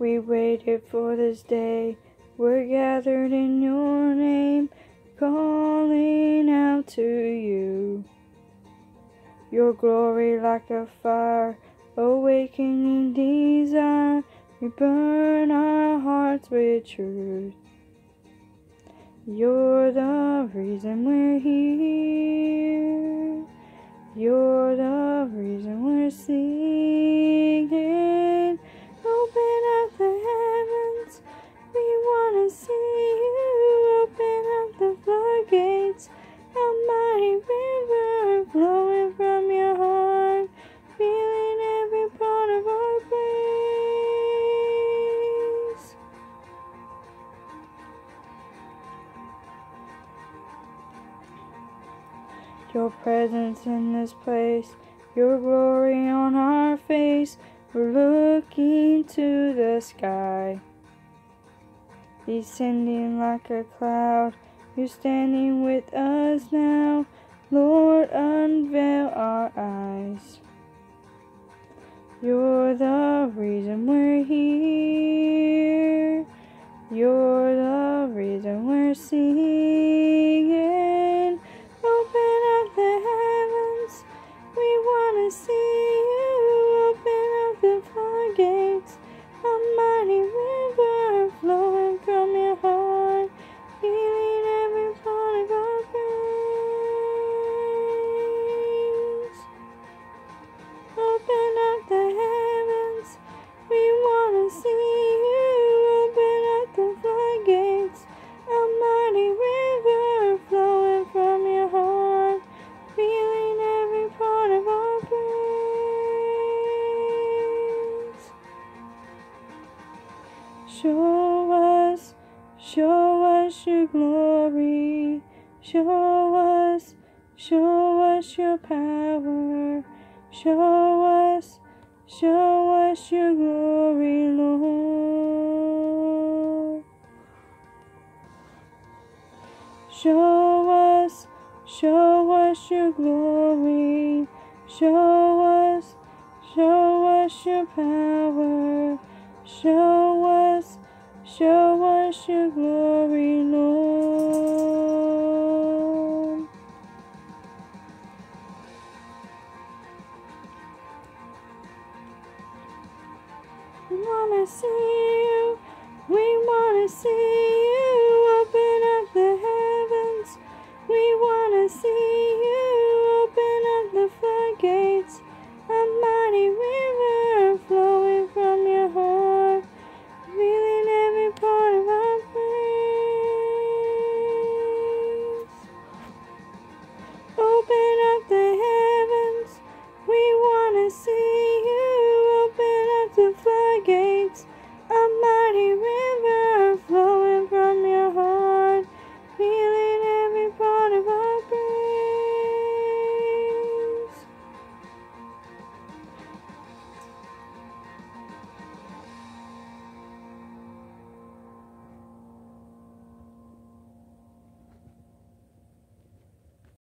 We waited for this day. We're gathered in your name, calling out to you. Your glory like a fire, awakening desire. We burn our hearts with truth. You're the reason we're here. You're the reason we're singing. Open up the heavens, we wanna see you. Open up the floodgates, a mighty river flowing from your heart, feeling every part of our praise. Your presence in this place, your glory on our face. We're looking to the sky, descending like a cloud. You're standing with us now. Lord, unveil our eyes. You're the reason we're here. You're the reason we're singing. Open up the heavens, we wanna see you. Open up the floodgates, a mighty river flowing from your heart, feeling every part of our praise. Open up the heavens, we wanna see you. Open up the floodgates, a mighty river flowing from your heart, feeling every part of our praise. Show us your glory. Show us your power. Show us your glory, Lord. Show us your glory. Show us your power. Show us your glory, Lord.